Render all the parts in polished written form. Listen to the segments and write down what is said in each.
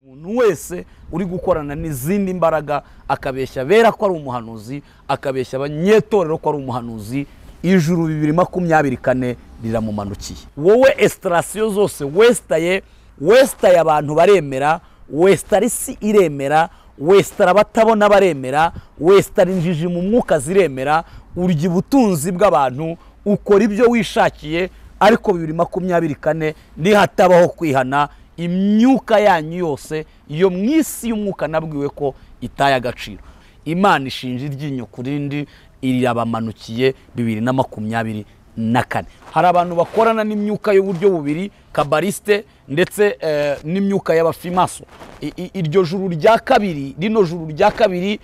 umuntu wese uri gukorana n'izindi mbaraga akabeshya bera ko ari umuhanuzi, akabeshya abanyetorero ko ari umuhanuzi, ijuru 2024 riramumanukiye. Wowe estrasiyo zose westaye abantu baremera, westari si iremera, westara batabona baremera, westara injiji mu mwuka ziremera, urya ubutunzi bw'abantu, ukora ibyo wishakiye, ariko 2024 nihatabaho kwihana, imyuka yanyu yose iyo mwisi y'umwuka nabwiwe ko itaye agaciro. Imana ishinja iryinyo kurindi irabamanukiye 2024. Hari abantu bakorana n'imyuka y'uburyo bubiri, kabaliste ndetse n'imyuka y'abafimaso. Iryo juru rya kabiri, rino juru rya kabiri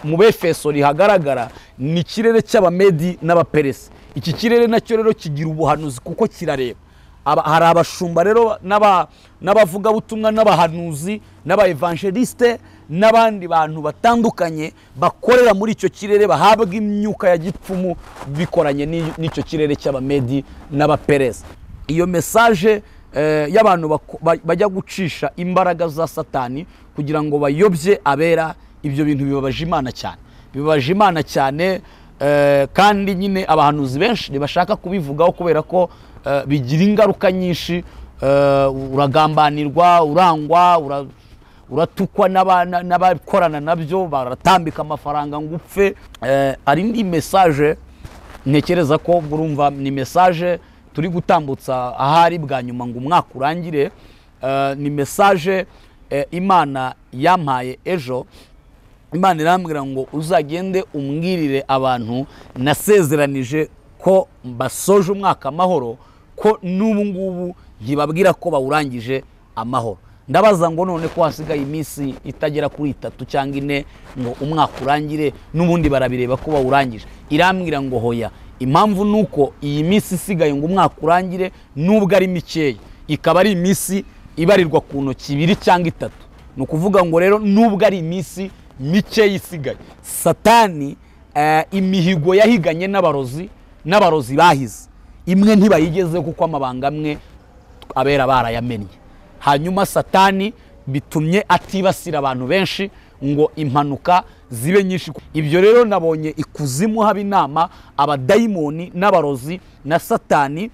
mu Befeso rihagaragara ni kirere cy'abamedi n'abaperesi. Iki kirere nacyo rero kigira ubuhanuzi kuko kirareba. Hari abashumba rero n'abavuga butumwa n'abahanuzi n'abaevangeliste n'abandi bantu batandukanye bakorera muri icyo kirere, bahabwa imyuka ya gipfumu bikoranye n'icyo kirere cy'abamedi n'abaperesi. Iyo message y'abantu bajya gucisha imbaraga za Satani kugira ngo bayobye abera, ibyo bintu bibabaje Imana cyane. Bibabaje Imana cyane, kandi nyine abahanuzi benshi ntibashaka kubivugaho kubera ko bigira ingaruka nyinshi. Uragambanirwa, urangwa, uratukwa n'abakorana nabyo, baratambika amafaranga ngo upfe. Ari indi message ntekereza ko urumva ni message turi gutambutsa ahari bwa nyuma ngo umwaka urangire. Ni message Imana yampaye ejo. Imana irambwira ngo uzagende umbwirire abantu nasezeranije ko basoje umwaka amahoro, ko n'ubu ngubu ntibabwira ko bawurangije amahoro. Ndabaza ngo none ko hasigaye iminsi itagera kuri 3 cyangwa 4 ngo umwaka urangire, n'ubundi barabireba ko bawurangije. Irambwira ngo hoya, impamvu nuko iyi minsi isigaye ngo umwaka urangire nubwo ari mikeya, ikaba ari iminsi ibarirwa ku ntoki 2 cyangwa 3. No kuvuga ngo rero nubwo ari iminsi mikeya isigaye, Satani imihigo yahiganye n'abarozi bahize, imwe ntibayigeze kuko amabanga amwe abera barayamennye. Hanyuma Satani bitumye atibasira abantu benshi ngo impanuka zibe nyinshi. Ibyo rero nabonye ikuzimu haba inama, abadayimoni n'abarozi na Satani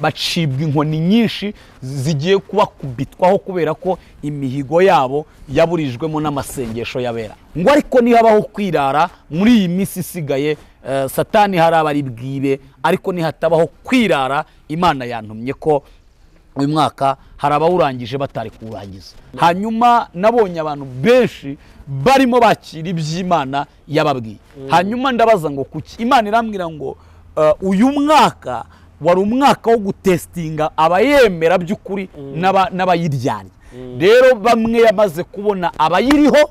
bacibwa inkoni nyinshi zigiye kubakubitwaho kubera ko imihigo yabo yaburijwemo n'amasengesho y'abera. Ngo ariko nihabaho kwirara muri iyi minsi isigaye, Satani harabari bwibe, ariko nihatabaho kwirara, Imana yantumye ko uyu mwaka harabawurangije batari kurangiza. Hanyuma nabonye abantu benshi barimo bakira iby'Imana yababwiye. Hanyuma ndabaza ngo kuki Imana irambwira ngo uyu mwaka wari umwaka wo gutestinga abayemera by'ukuri n'abayiryanye. Rero bamwe yamaze kubona abayiriho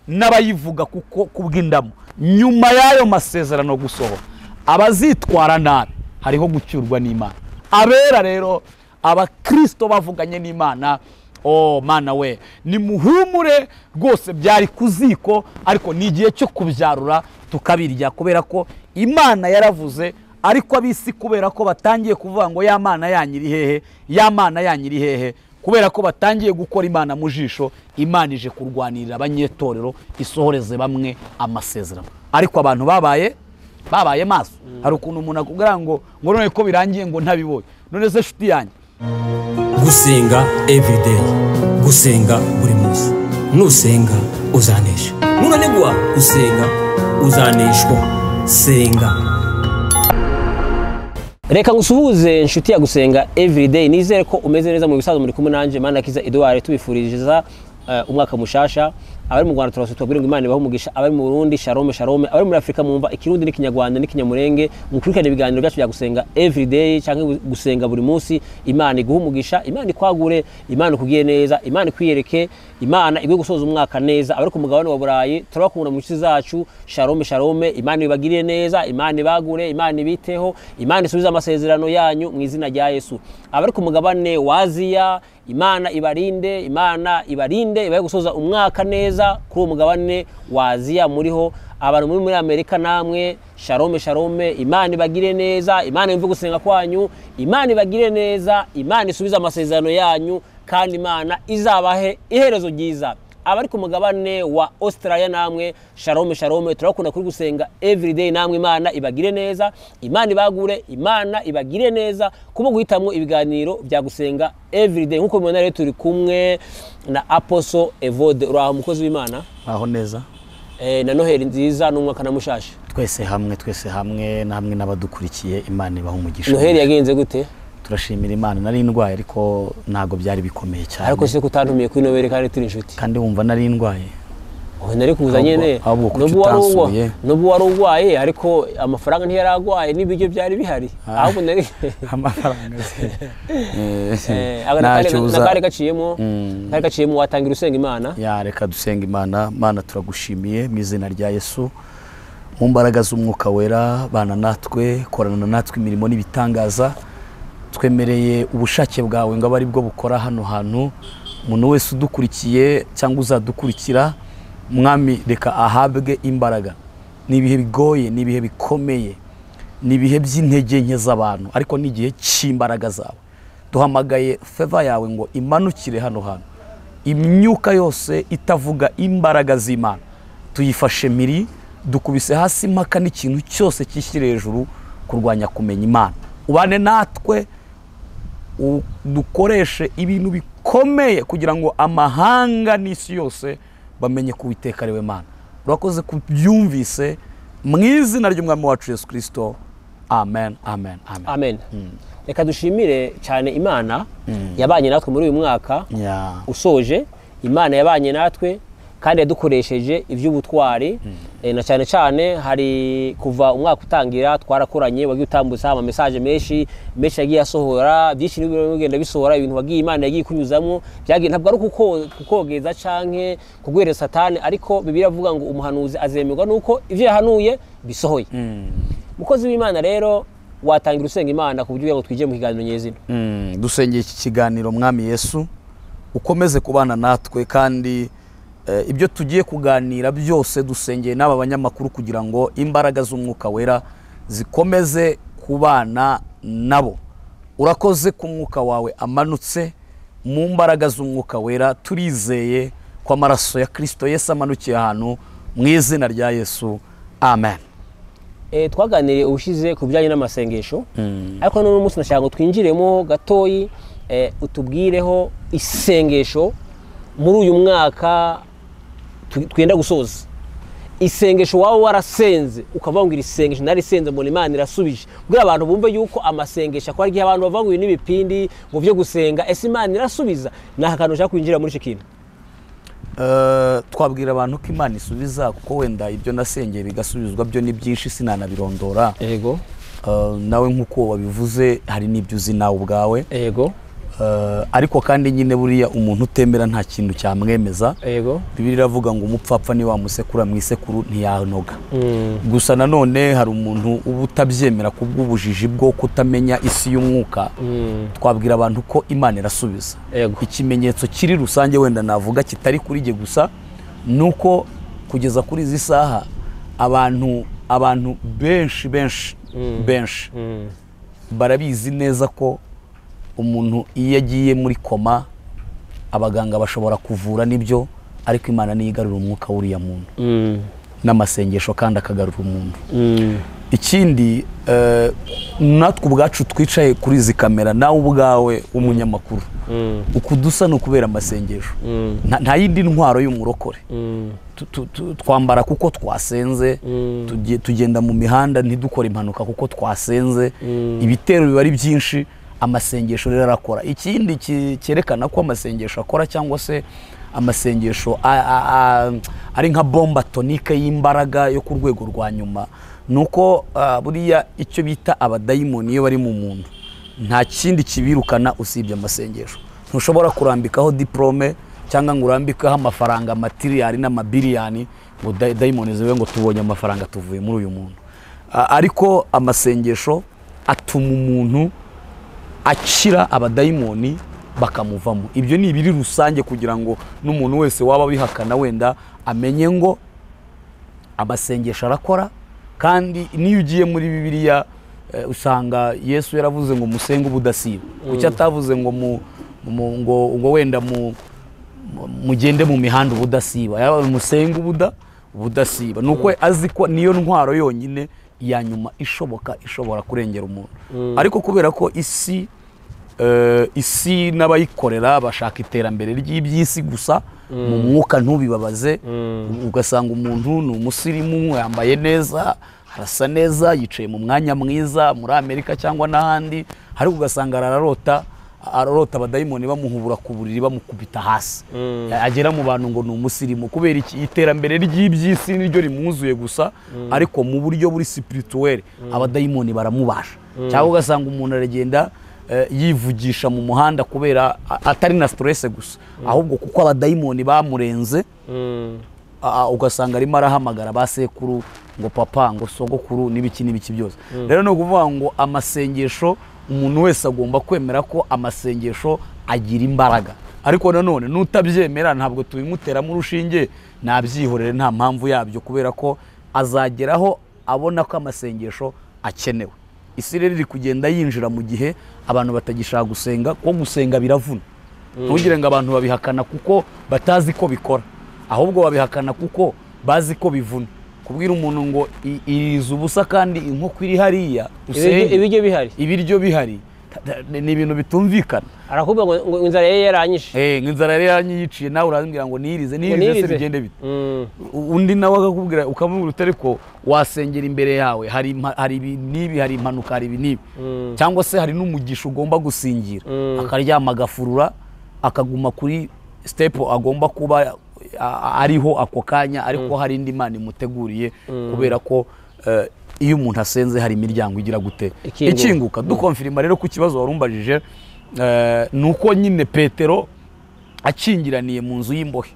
n'abayivuga kuko kubw'indamu. Nyuma y'ayo masezerano gusohora, abazitwara nabi hariho gucyurwa n'Imana. Abera rero abakristo bavuganye n'Imana, Mana we, ni muhumure rwose, byari kuziko, ariko ni igihe cyo kubyarura tukabirya, kubera ko Imana yaravuze. Ariko abisi kubera ko batangiye kuvuga ngo ya Mana yanyiri hehe, ya Mana yanyiri hehe, kubera ko batangiye gukora Imana mu jisho, Imana ije kurwanirira abanyetorero isohoreze bamwe amasezerano. Ariko abantu babaye maso. Hari ukuntu umuntu akubwira ngo none ko birangiye ngo ntabibonye. None se shuti yanjye, gusenga everyday, gusenga buri munsi, nusenga uzanesha. Nunanigwa gusenga uzaneshwa. Senga. Reka ngusuhuze inshuti ya gusenga everyday, nizere ko umeze neza mu bisazo. Muri kumwe nanje Manirakiza Edouard, tubifurije umwaka mushasha. Abari mu Rwanda turasutwa ngo Imana ibaho umugisha, abari mu Burundi shalom shalom, abari muri Afrika mwumva ikirundi n'ikinyarwanda n'ikinyamurenge, mukurikirane ibiganiro byacu bya gusenga everyday cyangwa gusenga buri munsi. Imana iguha umugisha, Imana ikwagure, Imana kugiye neza, Imana kwiyereke, Imana igwe gusoza umwaka neza. Abari ku mugabane wa Burayi turabakunda mu nsi zacu, shalom shalom, Imana ibagiriye neza, Imana ibagure, Imana ibiteho, Imana isubiza amasezerano yanyu mu izina rya Yesu. Abari ku mugabane wa Aziya, Imana ibarinde, Imana ibarinde, ibaye gusoza umwaka neza kuri uwo mugabane wa Aziya muriho. Abantu muri Amerika namwe shalom shalom, Imana ibagire neza, Imana yumve gusenga kwanyu, Imana ibagire neza, Imana isubiza amasezerano yanyu, kandi Imana izabahe iherezo ryiza. Abari ku mugabane wa Australia namwe shalom shalom, turakunda kuri gusenga everyday namwe Imana ibagire neza, Imana ibagure, Imana ibagire neza kubo guhitamwo ibiganiro bya gusenga everyday. Nkuko mubona rero turi kumwe na Apostle Evode, uraho mukozi w'Imana? aho neza. Na Noheli nziza n'umwaka namushasha. Twese hamwe namwe n'abadukurikiye, Imana ibaha umugisha. Noheli yagenze gute? Turashimira Imana, nari ndwaye ariko ntago byari bikomeye cyane. Ariko se kutantumiye kuri Noheli kandi turi inshuti. Kandi wumva nari ndwaye. Nari kuza nyene n'ubu wari urwaye ariko amafaranga ntiyaragwaye n'ibiryo byari bihari. Ahubwo nari amafaranga nagari gaciyemo watangira usenga Imana. Ya reka dusenga Imana. Mana turagushimiye mu izina rya Yesu, mu mbaraga z'umwuka wera, bana natwe, korana natwe imirimo n'ibitangaza. Twemereye ubushake bwawe ngo abari bwo bukora hano hantu. Umuntu wese udukurikiye cyangwa uzadukurikira, Mwami reka ahabwe imbaraga. Ni ibihe bigoye, ni ibihe bikomeye, ni ibihe by'intege nke z'abantu, ariko ni igihe cy'imbaraga zawe. Duhamagaye favor yawe ngo imanukire hano hantu. Imyuka yose itavuga imbaraga z'Imana tuyifashe miri, dukubise hasi impaka n'ikintu cyose kishyire hejuru kurwanya kumenya Imana. Ubane natwe, dukoreshe ibintu bikomeye kugira ngo amahanga n'isi yose bamenye ko Uwiteka ari we Mana. Urakoze kubyumvise mu izina ry'Umwami wacu Yesu Kristo. Amen, amen, amen. Amen. Reka dushimire cyane Imana yabanye natwe muri uyu mwaka usoje. Imana yabanye natwe kandi yadukoresheje iby'ubutwari, na cyane cyane hari kuva umwaka utangira twarakoranye, wagiye utambutsa ama message menshi yagiye asohora, byinshi n'ibigenda bisohora, ibintu wagiye Imana yagiye kunyuzamo byagiye, ntabwo ari kukogeza canke kugwereza Satani, ariko Bibiliya avuga ngo umuhanuzi azemerwa nuko ivyo yahanuye bisohoye. Mukozi w'Imana rero watangira usenga Imana ku buryo ngo twije mu kiganiro nyezina. Dusengeye iki kiganiro Mwami Yesu, ukomeze kubana natwe, kandi ibyo tugiye kuganira byose dusengeye n'aba banyamakuru kugira ngo imbaraga z'umwuka wera zikomeze kubana nabo. Urakoze ku mwuka wawe amanutse, mu mbaraga z'umwuka wera turizeye ko amaraso ya Kristo Yesu amanukiye ahantu mu izina rya Yesu. Amen. Twaganiriye ubushize ku bijyanye n'amasengesho, ariko none umunsi nashaka ngo twinjiremo gatoyi, utubwireho isengesho muri uyu mwaka twenda gusoza. Isengesho wawe warasenze ukavuga ngo iri sengesho narisenze mbona Imana irasubije, kugira abantu bumve yuko amasengesho akora igihe abantu bavuga ngo n'ibipindi ngo byo gusenga, ese Imana irasubiza. Nta kantu ushaka kwinjira muri ikintu. Twabwira abantu ko Imana isubiza, kuko wenda ibyo nasengeye bigasubizwa byo ni byinshi sinanabirondora. Yego. Nawe nkuko wabivuze hari n'ibyo uzi nawe ubwawe. Yego. Ariko kandi nyine buriya umuntu utemera nta kintu cyamwemeza. Yego. Bibiliya iravuga ngo umupfapfa ni wa musekura mu isekuru ntiyanoga. Gusa nanone hari umuntu uba utabyemera kubw'ubujiji bwo kutamenya isi y'umwuka. Twabwira abantu ko Imana irasubiza. Ikimenyetso kiri rusange wenda navuga kitari kuri jye gusa, nuko kugeza kuri izi saha abantu benshi barabizi neza ko umuntu iyo agiye muri koma abaganga bashobora kuvura nibyo, ariko Imana niyo igarura umwuka w'uriya muntu n'amasengesho kandi akagarura umuntu. Ikindi natwe ubwacu twicaye kuri izi kamera, nawe ubwawe umunyamakuru, ukudusa no kubera amasengesho. Nta yindi ntwaro y'umurokore. Twambara kuko twasenze, tugenda mu mihanda ntidukora impanuka kuko twasenze, ibitero biba ari byinshi, amasengesho rero arakora. Ikindi cyerekana ko amasengesho akora, cyangwa se amasengesho ari nka bomba atonike y'imbaraga yo ku rwego rwa nyuma, nuko buriya icyo bita abadayimoni iyo bari mu muntu nta kindi kibirukana usibye amasengesho. Ntushobora kurambikaho diplome cyangwa ngo urambikaho amafaranga matiriyari n'amabiliyani ngo dayimoni zibe ngo tubonye amafaranga tuvuye muri uyu muntu. Ariko amasengesho atuma umuntu akira abadayimoni bakamuvamo. Ibyo ni ibiri rusange kugira ngo n'umuntu wese waba bihakana wenda amenye ngo amasengesho arakora. Kandi niyo ugiye muri Bibiliya usanga Yesu yaravuze ngo musenge ubudasiba. Kuki atavuze ngo ngo wenda mugende mu mihanda ubudasiba, musenga ubudasiba. Nuko azi ko niyo ntwaro yonyine ya nyuma ishobora kurengera umuntu. Ariko kubera ko isi n'abayikorera bashaka iterambere ry'iby'isi gusa, mu mwuka ntubibabaze, ugasanga umuntu ni umusirimu, yambaye neza, arasa neza, yicaye mu mwanya mwiza muri Amerika cyangwa n'ahandi, ariko ugasanga ararota abadayimoni bamuhubura ku buriri bamukubita hasi, agera mu bantu ngo ni umusirimu. Kubera iki? Iterambere ry'iby'isi niryo rimwuzuye gusa, ariko mu buryo buri spirituel abadayimoni baramubasha. Cyangwa ugasanga umuntu aragenda yivugisha mu muhanda kubera atari na stress gusa, ahubwo kuko abadayimoni bamurenze, ugasanga arimo arahamagara ba sekuru ngo papa, ngo sogokuru, n'ibiki byose. Rero no kuvuga ngo amasengesho, umuntu wese agomba kwemera ko amasengesho agira imbaraga, ariko nanone nutabyemera ntabwo tubimuteramo urushinge, nabyihorere nta mpamvu yabyo, kubera ko azageraho abona ko amasengesho akenewe. Isi rero iri kugenda yinjira mu gihe abantu batagishaka gusenga, ko gusenga biravuna. Ntugire ngo abantu babihakana kuko batazi ko bikora, ahubwo babihakana kuko bazi ko bivuna. Kubwira umuntu ngo iriza ubusa kandi inkoko iri hariya, ibiryo bihari, ni ibintu bitumvikana. Arakubwira ngo inzara ye yaranyishe, inzara yari yaranyiciye, nawe urambwira ngo nirize se bigende bite? Undi nawe akakubwira, ukamubwira utari ko wasengera imbere yawe hari ibi, hari impanuka, hari ibi n'ibi, cyangwa se hari n'umugisha ugomba gusingira, akaryama agafurura, akaguma kuri step agomba kuba ariho ako kanya, ariko hari indi Imana imuteguriye, kubera ko iyo umuntu asenze hari imiryango igira gute ikinguka. Dukonfirima rero ku kibazo warumbajije, nuko nyine Petero akingiraniye mu nzu y'imbohe,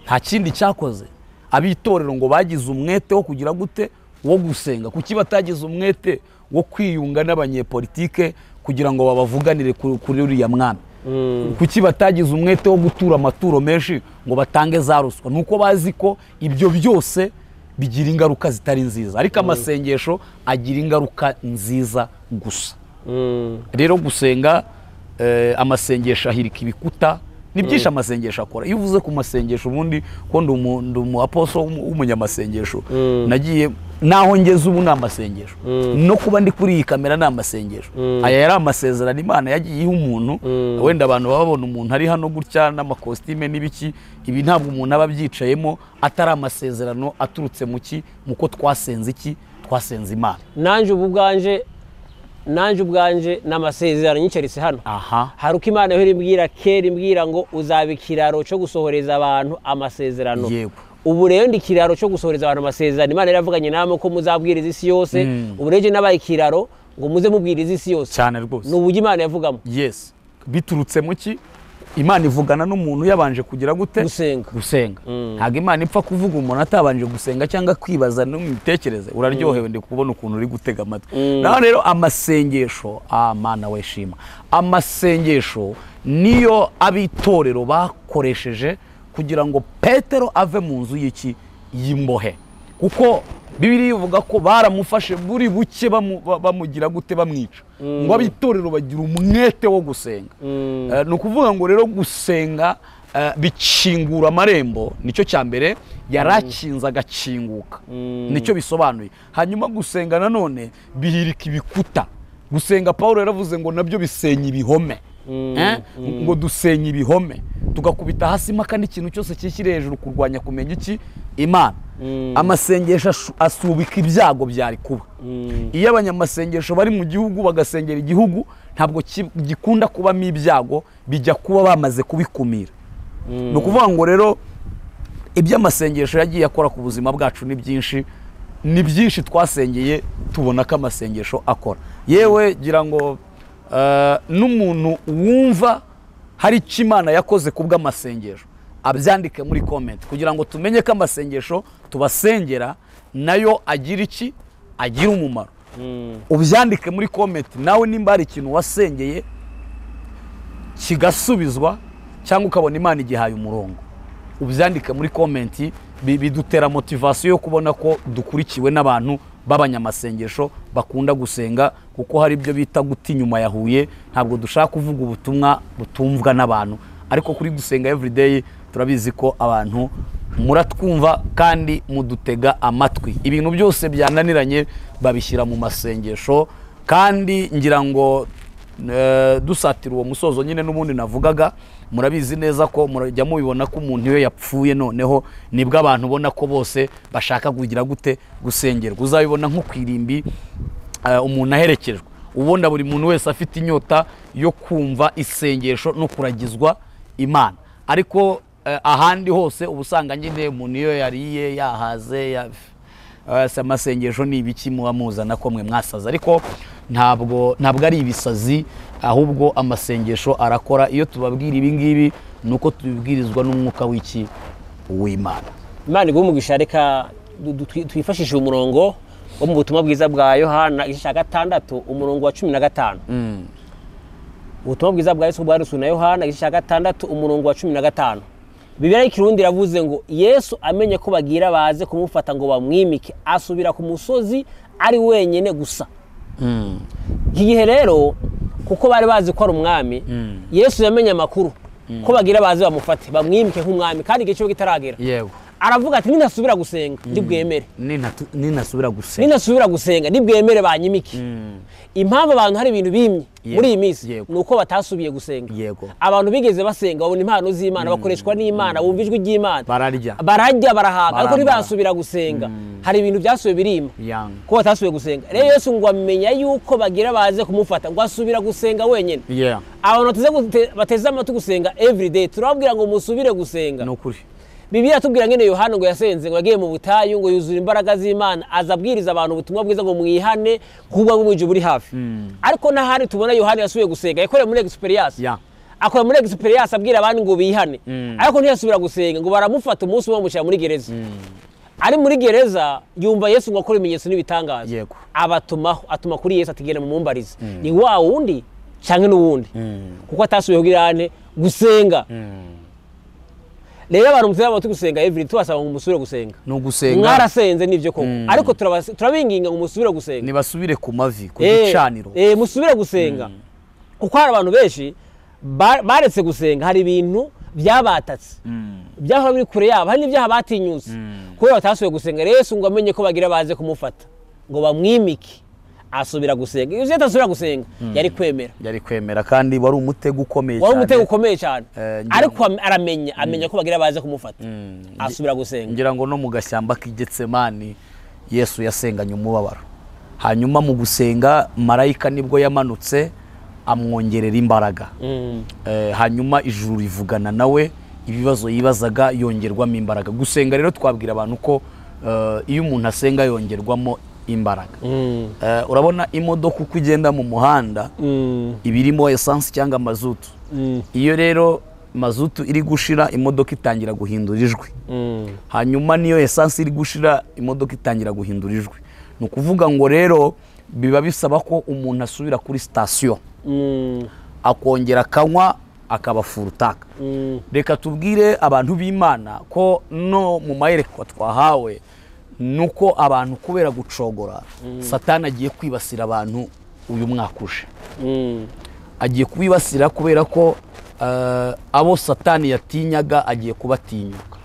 nta kindi cyakoze. Abitorero ngo bagize umwete wo kugira gute, wo gusenga. Kuki batagize umwete wo kwiyunga n'abanyepolitike kugira ngo babavuganire kuri uriya mwami? Kuki batagize umwete wo gutura amaturo menshi ngo batange za ruswa? Nuko bazi ko ibyo byose bigira ingaruka zitari nziza, ariko amasengesho agira ingaruka nziza gusa. Rero gusenga, amasengesho ahirika ibikuta, ni byinshi amasengesho akora. Iyo uvuze ku masengesho, ubundi ko ndi umu apostle w'umunyamasengesho, nagiye naho ngeze ubu n'amasengesho, no kuba ndi kuri iyi kamera n'amasengesho. Aya yari amasezerano Imana yagiye iha umuntu. Wenda abantu babona umuntu ari hano gutya n'amakostime n'ibiki, ibi ntabwo umuntu aba abyicayemo atari amasezerano aturutse muko twasenze twasenze Imana. Nanje ubwanje n'amasezerano nyicaritse hano. Hari uko Imana yo imbwira ngo uzaba ikiraro cyo gusohoreza abantu amasezerano. Ubu rero ndi kiraro cyo gusohoreza abantu amasezerano. Imana yaravuganye namwe ko muzabwiriza isi yose. Ubu rero nabaye ikiraro ngo muze mubwiriza isi yose. Cyane rwose. N'uburyo Imana yavugamo. Yes. Biturutse muki? Imana ivugana n'umuntu yabanje kugira gute? Gusenga. Ntago Imana ipfa kuvuga umuntu atabanje gusenga cyangwa kwibaza no mitekereze. Uraryohewe ndi kubona ukuntu uri gutega amatwi. Naho rero amasengesho, Mana weshima. Amasengesho niyo abitorero bakoresheje kugira ngo Petero ave mu nzu y'imbohe, kuko Bibiliya ivuga ko baramufashe buri buke bamugira gute, bamwica. Ngo abitorero bagira umwete wo gusenga. No kuvuga ngo rero gusenga bikingura amarembo, nicyo cyambere yarakinza agakinguka, nicyo bisobanuye. Hanyuma gusenga nanone bihirika ibikuta. Gusenga Paulo yaravuze ngo nabyo bisenya ibihome. Ngo dusenya ibihome, tugakubita hasi impaka n'ikintu cyose cyishyire hejuru kurwanya kumenya Imana. Amasengesho asubika ibyago byari kuba. Iyo abanyamasengesho bari mu gihugu bagasengera igihugu, ntabwo gikunda kubamo ibyago, bijya kuba bamaze kubikumira. No kuvuga ngo rero iby'amasengesho yagiye akora ku buzima bwacu ni byinshi twasengeye tubona ko amasengesho akora. Yewe gira ngo n'umuntu wumva hari icyo Imana yakoze kubw'amasengesho abyandike muri comment, kugira ngo tumenye ko amasengesho tubasengera nayo agira umumaro. Ubyandike muri comment nawe nimba hari ikintu wasengeye kigasubizwa cyangwa ukabona Imana igihaye umurongo, ubyandike muri comment. Bidutera motivation yo kubona ko dukurikiwe n'abantu b'abanyamasengesho bakunda gusenga, kuko hari ibyo bita guta inyuma ya Huye. Ntabwo dushaka kuvuga ubutumwa butumvwa n'abantu, ariko kuri Gusenga Everyday turabizi ko abantu muratwumva kandi mudutega amatwi. Ibintu byose byananiranye babishyira mu masengesho, kandi ngira ngo dusatira uwo musozo nyine n'ubundi navugaga, murabizi neza ko murajya mubibona ko umuntu iyo yapfuye noneho nibwo abantu ubona ko bose bashaka kugira gute gusengerwa. Uzabibona nko kwirimbi umuntu aherekejwe, ubona buri muntu wese afite inyota yo kumva isengesho no kuragizwa Imana. Ariko ahandi hose ubusanga nyine umuntu iyo yariye yahaze amasengesho ni ibiki muba muzana ko mwe mwasaza. Ariko ntabwo ari ibisazi, ahubwo amasengesho arakora. Iyo tubabwira ibi ngibi nuko tubibwirizwa n'umwuka w'Imana. Imana igumugisha. Reka twifashishe umurongo wo mu butumwa bwiza bwa Yohana igice cya 6 umurongo wa 15. Ubutumwa bwiza bwa Yesu bwaruswe na Yohana igice cya 6 umurongo wa 15. Bibiliya y'Ikirundi iravuze ngo Yesu amenye ko bagira baze kumufata ngo bamwimike, asubira ku musozi ari wenyene gusa. Igihe rero kuko bari bazi ko ari umwami, Yesu yamenye amakuru ko bagira baze bamufate bamwimike nk'umwami, kandi igihe cyo gitaragera. Yego. Aravuga ati ninasubira gusenga ndibwemere. Ninasubira gusenga ndibwemere banyimike. Impamvu abantu hari ibintu bimye muri iyi minsi nuko batasubiye gusenga. Abantu bigeze basenga babona impano z'Imana, bakoreshwa n'Imana, bumva ijwi ry'Imana, bararya barahaga, ariko ntibasubira gusenga. Hari ibintu byasubiye birima ko batasubiye gusenga. Rero Yesu ngo amenya yuko bagira baze kumufata ngo asubira gusenga wenyene. Abantu bateze amatwi gusenga everyday, turababwira ngo musubire gusenga. Nokuri Bibiliya tubwira ngene Yohana ngo yasenze ngo yagiye mu butayu ngo yuzura imbaraga z'Imana, azabwiriza abantu ubutumwa bwiza ngo mwihane kuba bw'umujyi buri hafi. Ariko nahari tubona Yohana yasubiye gusenga, yakoreye muri experience. Akora muri experience abwira abandi ngo bihane. Ariko ntiyasubira gusenga ngo baramufata umunsi umwe bamushyira muri gereza. Ari muri gereza yumva Yesu ngo akora ibimenyetso n'ibitangaza. Atuma kuri Yesu atigenda mu mumbarize. Ni wa wundi cyangwa n'uwundi. Kuko atasubiye kugirane gusenga. Rero abantu muzaba tugusenga every tubasaba ngo musubire gusenga. No gusenga. Mwarasenze nivyo koko. Ariko turabinginga ngo musubire gusenga. Nibasubire ku mavi, ku gicaniro. Musubire gusenga. Kuko hari abantu benshi baretse gusenga, hari ibintu byabatatse. Byahora biri kure yabo, hari n'ibyaha batinyutse. Kuko batasubiye gusenga, Yesu ngo amenye ko bagira baze kumufata ngo bamwimike, asubira gusenga. Iyo atasubira gusenga yari kwemera kandi wari umutego ukomeye cyane. Wari umutego ukomeye cyane. Ariko amenya ko bagira baze kumufata, asubira gusenga. Ngira ngo no mu gashyamba k'Igetsemani Yesu yasenganye umubabaro. Hanyuma mu gusenga marayika nibwo yamanutse amwongerera imbaraga. Hanyuma ijuru rivugana nawe, ibibazo yibazaga yongerwamo imbaraga. Gusenga rero twabwira abantu ko iyo umuntu asenga yongerwamo imbaraga. Urabona imodoka uko igenda mu muhanda ibirimo essence cyangwa mazutu. Iyo rero mazutu iri gushira imodoka itangira guhindura ijwi. Hanyuma niyo essence iri gushira imodoka itangira guhindura ijwi. No kuvuga ngo rero biba bisaba ko umuntu asubira kuri station akongera kanywa akaba furutaka. Reka tubwire abantu b'Imana ko no mu mayerekwa twahawe nuko abantu kubera gucogora Satani agiye kwibasira abantu uyu mwaka uje. Agiye kubibasira kubera ko abo Satani yatinyaga agiye kubatinyuka.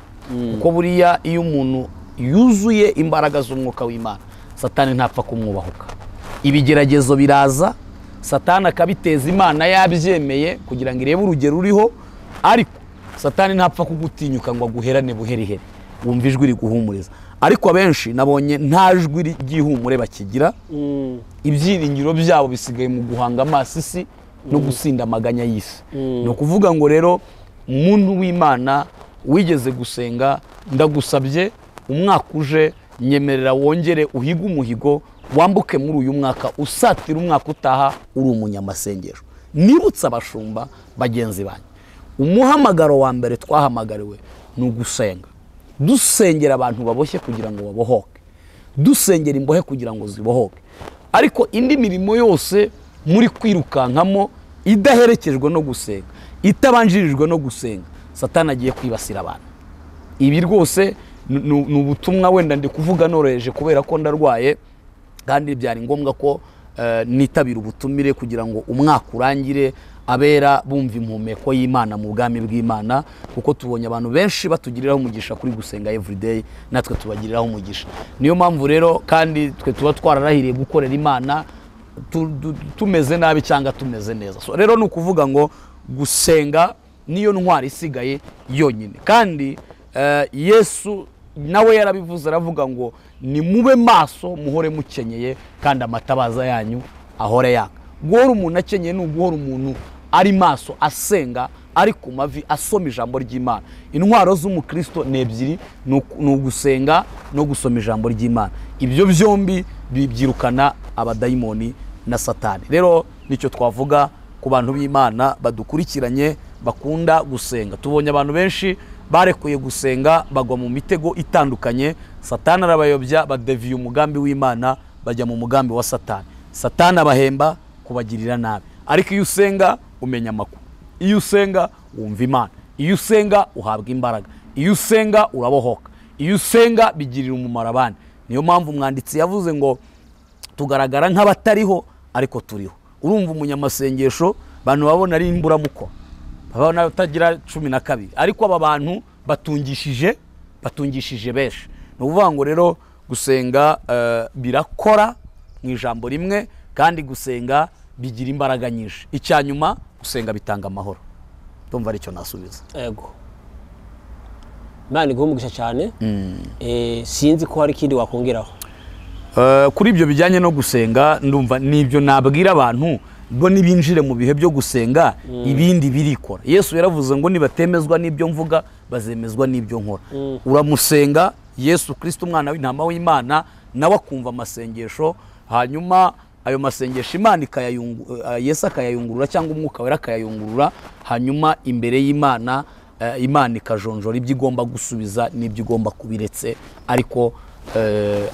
Kuko buriya iyo umuntu yuzuye imbaraga z'umwuka w'Imana, Satani ntapfa kumwubahuka. Ibigeragezo biraza, Satani akabiteza Imana yabyemeye kugira ngo irebe urugero uriho, ariko Satani ntapfa kugutinyuka ngo aguherane buherihere wumva ijwi riguhumuriza. Ariko abenshi nabonye nta jwi ry'ihumure bakigira. Ibyiringiro byabo bisigaye mu guhanga amasisi no gusinda amaganya y'isi. No kuvuga ngo rero umuntu w'Imana wigeze gusenga, ndagusabye umwaka uje nyemerera wongere uhiga umuhigo, wambuke muri uyu mwaka usatira umwaka utaha uri umunyamasengesho. Nibutsa abashumba bagenzi banyu, umuhamagaro wa mbere twahamagariwe ni ugusenga. Dusengera abantu baboshye kugira ngo babohoke, dusengera imbohe kugira ngo zibohoke. Ariko indi mirimo yose muri kwirukankamo idaherekejwe no gusenga, itabanjirijwe no gusenga, Satani agiye kwibasira abantu. Ibi rwose ni ubutumwa wenda ndi kuvuga noroheje kubera ko ndarwaye, kandi byari ngombwa ko nitabira ubutumire kugira ngo umwaka urangire abera bumva impumeko y'Imana mu bwami bw'Imana, kuko tubonye abantu benshi batugiriraho umugisha kuri gusenga everyday, natwe tubagiriraho umugisha. Niyo mpamvu rero kandi twe tuba twararahiriye gukorera Imana tumeze nabi cyangwa tumeze neza. So rero nukuvuga ngo gusenga niyo ntwari isigaye yonyine, kandi Yesu nawe yarabivuze, aravuga ngo ni mube maso muhore mukenyeye kandi amatabaza yanyu ahore yaka. Guhora umuntu akenyeye ni uguhora umuntu ari maso asenga, ari ku mavi asoma ijambo ry'Imana. Intwaro z'umukristo ni ebyiri, ni ugusenga no gusoma ijambo ry'Imana. Ibyo byombi byirukana abadayimoni na Satani. Rero nicyo twavuga ku bantu b'Imana badukurikiranye bakunda gusenga. Tubonye abantu benshi barekuye gusenga bagwa mu mitego itandukanye. Satani arabayobya, badeviye umugambi w'Imana bajya mu mugambi wa Satani. Satani abahemba kubagirira nabi, ariko iyo usenga umenya amakuru, iyo usenga wumva Imana, iyo usenga uhabwa imbaraga, iyo usenga urabohoka, iyo usenga bigirira umumaro abandi. Niyo mpamvu umwanditsi yavuze ngo tugaragara nk'abatariho ariko turiho. Urumva umunyamasengesho bantu babona ari imburamukoro, babona utagira 12, ariko aba bantu batungishije benshi. Ni ukuvuga ngo rero gusenga birakora mu ijambo rimwe, kandi gusenga bigira imbaraga nyinshi. Icyanyuma gusenga bitanga amahoro. Ndumva aricyo nasubiza. Yego. Imana igumugisha cyane. Sinzi ko hari ikindi wakongeraho. Kuri ibyo bijyanye no gusenga, ndumva nibyo nabwira abantu bo nibinjire mu bihe byo gusenga, ibindi birikora. Yesu yaravuze ngo nibatemezwa n'ibyo mvuga bazemezwa n'ibyo nkora. Uramusenga Yesu Kristo umwana w'intama w'Imana, nawe akumva amasengesho, hanyuma ayo masengesho Imana Yesu akayayungurura cyangwa umwuka wera akayayungurura, hanyuma imbere y'Imana Imana ikajonjora ibyo igomba gusubiza n'ibyo igomba kubiretse. Ariko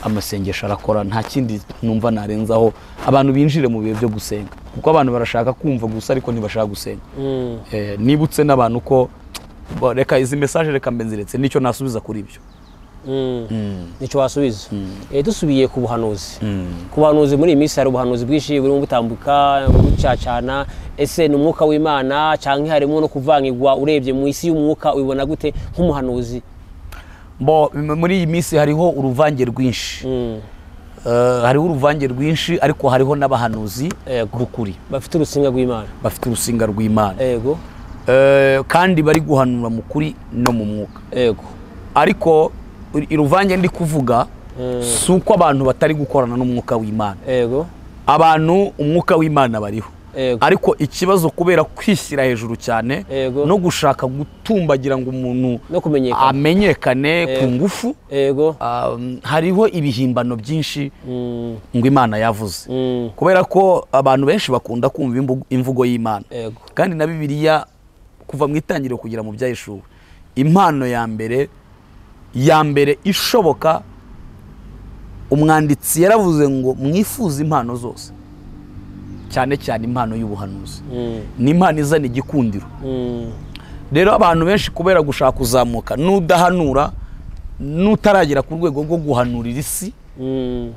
amasengesho arakora, nta kindi numva narenzaho. Abantu binjire mu bihe byo gusenga, kuko abantu barashaka kumva gusa ariko ntibashaka gusenga. Nibutse n'abantu ko reka izi message reka mbenziretse, nicyo nasubiza kuri ibyo. Nicyo wasubiza. Dusubiye ku buhanuzi. Ku buhanuzi muri iyi minsi hari ubuhanuzi bwinshi burimo butambuka bucacana. Ese ni umwuka w'Imana cyangwa harimo no kuvangirwa? Urebye mu isi y'umwuka ubibona gute nk'umuhanuzi? Muri iyi minsi hariho uruvange rwinshi. Hariho uruvange rwinshi, ariko hariho n'abahanuzi b'ukuri bafite urusinga rw'Imana. Bafite urusinga rw'Imana. Yego. Kandi bari guhanura mu kuri no mu mwuka. Yego. Ariko iruvange ndi kuvuga si uko abantu batari gukorana n'umwuka w'Imana. Yego. Abantu umwuka w'Imana bariho. Ariko ikibazo kubera kwishyira hejuru cyane no gushaka gutumbagira ngo umuntu amenyekane ku ngufu, hariho ibihimbano byinshi ngo Imana yavuze. Kubera ko abantu benshi bakunda kumva imvugo y'Imana, kandi na Bibiliya kuva mu itangiriro kugera mu Byahishuwe, impano ya mbere ishoboka, umwanditsi yaravuze ngo mwifuze impano zose, cyane cyane impano y'ubuhanuzi. Ni impano izana igikundiro. Rero abantu benshi kubera gushaka kuzamuka, nudahanura, nutaragera ku rwego rwo guhanurira isi,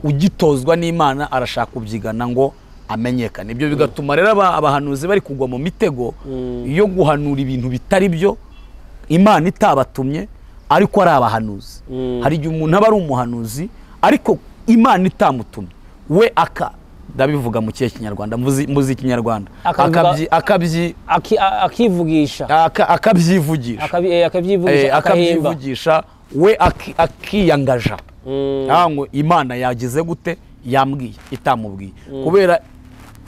ugitozwa n'Imana arashaka kubyigana ngo amenyekane. Ibyo bigatuma rero abahanuzi bari kugwa mu mitego yo guhanura ibintu bitari byo Imana itabatumye, ariko ari abahanuzi. Hari igihe umuntu aba ari umuhanuzi ariko Imana itamutumye, we ndabivuga mu kihe Kinyarwanda, muzi Kinyarwanda, akabyivugisha, we akiyangaja. Ngo Imana yagize gute, yambwiye itamubwiye, kubera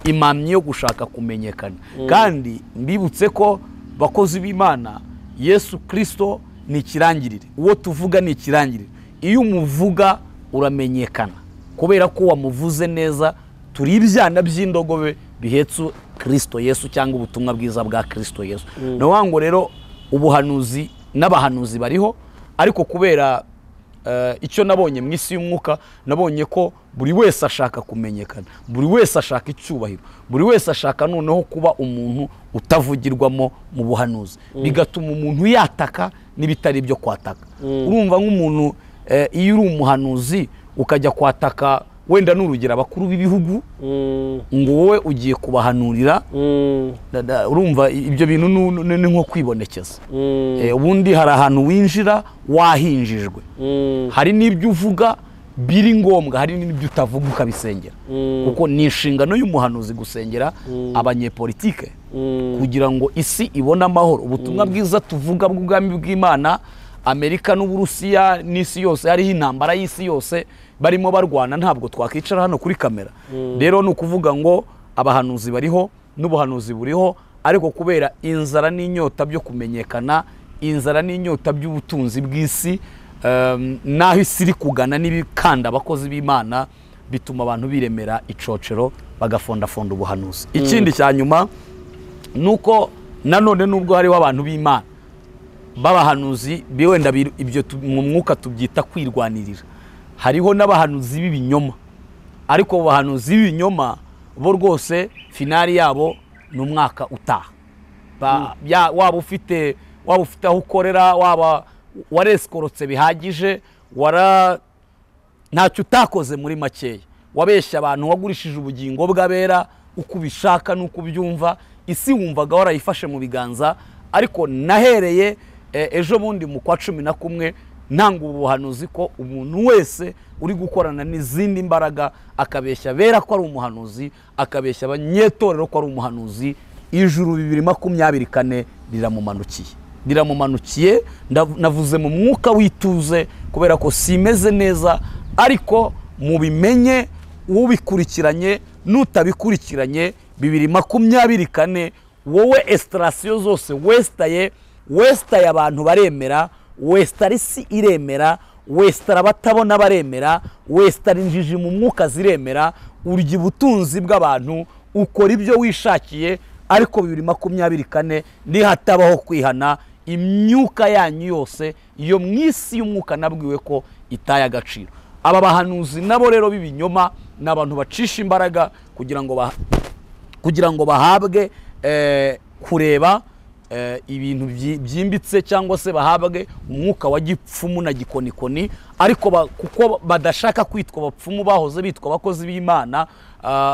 impamyi yo gushaka kumenyekana. Kandi mbibutse ko bakozi b'Imana, Yesu Kristo ni ikirangirire, uwo tuvuga ni ikirangirire. Iyo umuvuga uramenyekana, kubera ko wamuvuze neza. Turi ibyana by'indogobe bihetse Kristo Yesu, cyangwa ubutumwa bwiza bwa Kristo Yesu. No wango rero ubuhanuzi n'abahanuzi bariho, ariko kubera icyo nabonye mu isi y'umwuka, nabonye ko buri wese ashaka kumenyekana, buri wese ashaka icyubahiro, buri wese ashaka noneho kuba umuntu utavugirwamo mu buhanuzi. Bigatuma umuntu yataka n'ibitari byo kwataka. Urumva nk'umuntu iyo uri umuhanuzi ukajya kwataka wenda n'urugero abakuru b'ibihugu ngo wowe ugiye kubahanurira urumva ibyo bintu ni nko kwibonekeza ubundi hari ahantu winjira wahinjijwe hari n'ibyo uvuga biri ngombwa hari n'ibyo utavuga ukabisengera kuko ni inshingano y'umuhanuzi gusengera abanyepolitike kugira ngo isi ibone amahoro ubutumwa bwiza tuvuga bw'ubwami bw'Imana Amerika n'Uburusiya n'isi yose hariho intambara y'isi yose barimo barwana ntabwo twakicara hano kuri kamera rero ni ukuvuga ngo abahanuzi bariho n'ubuhanuzi buriho ariko kubera inzara n'inyota byo kumenyekana inzara n'inyota by'ubutunzi bw'isi naho isi iri kugana n'ibikanda abakozi b'Imana bituma abantu biremera icocero bagafondafonda ubuhanuzi ikindi cya nyuma nuko nanone nubwo hariho abantu b'Imana babahanuzi wenda ibyo mu mwuka tubyita kwirwanirira hariho n'abahanuzi b'ibinyoma ariko abahanuzi b'ibinyoma bo rwose finali yabo ni umwaka utaha waba ufite aho ukorera waba wareskorotse bihagije ntacyo utakoze muri makeya wabeshya abantu wagurishije ubugingo bw'abera uko ubishaka n'uko ubyumva isi wumvaga warayifashe mu biganza ariko nahereye ejo bundi mu kwa 11 ntanga ubuhanuzi ko umuntu wese uri gukorana n'izindi mbaraga akabeshya bera ko ari umuhanuzi akabeshya abanyetorero ko ari umuhanuzi ijuru 2024 riramumanukiye navuze mu mwuka wituze kubera ko simeze neza ariko mubimenye ubikurikiranye n'utabikurikiranye 2024 wowe extraction zose westaye abantu baremera westara isi iremera westara batabona baremera westara injiji mu mwuka ziremera urya ubutunzi bw'abantu ukora ibyo wishakiye ariko 2024 nihatabaho kwihana imyuka yanyu yose iyo mwisi y'umwuka nabwiwe ko itaye agaciro aba bahanuzi nabo rero b'ibinyoma n'abantu bacisha imbaraga kugira ngo bahabwe kureba ibintu byimbitse cyangwa se bahabwe umwuka wa gipfumu na gikonikoni ariko kuko badashaka kwitwa abapfumu bahoze bitwa abakozi b'Imana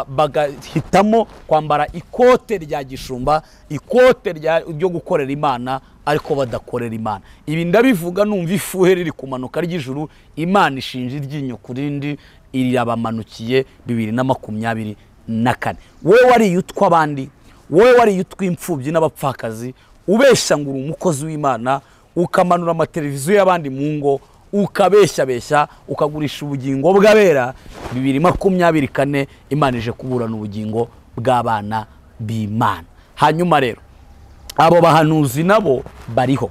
bagahitamo kwambara ikote rya gishumba ikote ryo gukorera Imana ariko badakorera Imana ibi ndabivuga numva ifuhe riri kumanuka ry'ijuru Imana ishinje iryinyo kurindi irabamanukiye 2024 wowe wari yutwa abandi wowe wari yutwa imfubyi n'abapfakazi ubesha ngo umukozi w'Imana ukamanura amateleviziyo y'abandi mu ngo ukabeshya ukagurisha ubugingo bw'abera 2024 Imana ije kuburana ubugingo bw'abana b'Imana hanyuma rero abo bahanuzi nabo bariho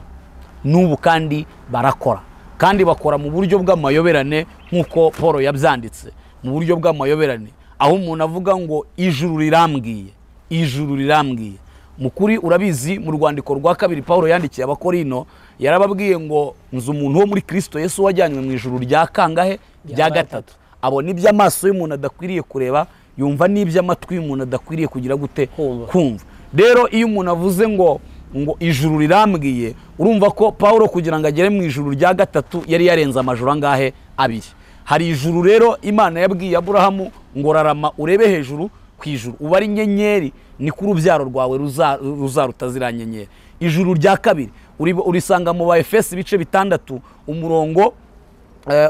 n'ubu kandi barakora kandi bakora mu buryo bw'amayoberane nk'uko Paul yabyanditse mu buryo bw'amayoberane aho umuntu avuga ngo ijuru rirambwiye mukuri urabizi mu rwandiko rwa kabiri Paul yandikiye abakorino yarababwiye ngo nzu umuntu wo muri Kristo Yesu wajyanywe mu ijuru rya kangahe rya gatatu abona ibyo amaso y'umuntu adakwiriye kureba yumva n'ibyo amatwi y'umuntu adakwiriye kugira gute kumva rero iyo umuntu avuze ngo ijuru rirambwiye urumva ko Paul kugira ngo agere mu ijuru rya gatatu yari yarenza amajuru angahe abiri hari ijuru rero Imana yabwiye Aburahamu ngo rarama urebe hejuru kwijuru ubari nyenyeri ni ku rubyaro rwawe ruzaruta ziranyenyeri ijuru rya kabiri urisanga mu Efeso ibice 6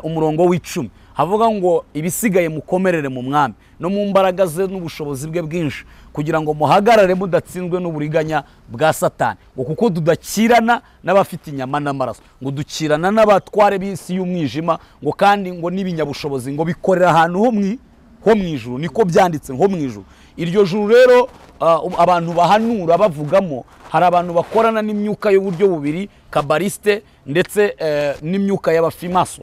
umurongo w'10 havuga ngo ibisigaye mukomerere mu mwami no mu mbaraga ze n'ubushobozi bwe bwinshi kugira ngo muhagarare mudatsinzwe n'uburiganya bwa Satani ngo kuko dudakirana n'abafite inyama n'amaraso ngo dukirana n'abatware b'isi y'umwijima ngo kandi ngo n'ibinyabushobozi ngo bikorera ahantu ho mwijuru niko byanditse nko mwijuru iryo juru rero abantu bahanura bavugamo hari abantu bakorana n'imyuka y'uburyo bubiri kabaliste ndetse n'imyuka y'abafimaso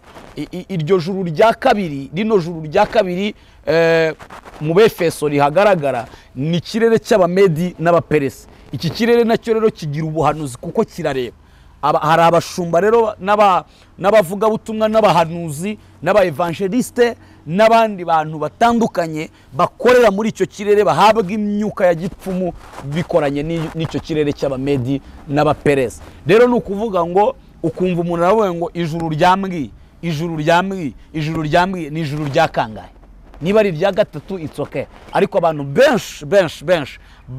iryo juru rya kabiri rino juru rya kabiri mu Befeso rihagaragara ni kirere cy'abamedi n'abaperesi iki kirere nacyo rero kigira ubuhanuzi kuko kirareba hari abashumba rero n'abavuga butumwa n'abahanuzi n'abaevangeliste n'abandi bantu batandukanye bakorera muri icyo kirere bahabwa imyuka ya gipfumu bikoranye n'icyo kirere cy'abamedi n'abaperesi rero ni ukuvuga ngo ukumva umuntu aravuga ngo ijuru ryambwiye ni ijuru rya kangahe niba ari irya gatatu it's okay, ariko abantu benshi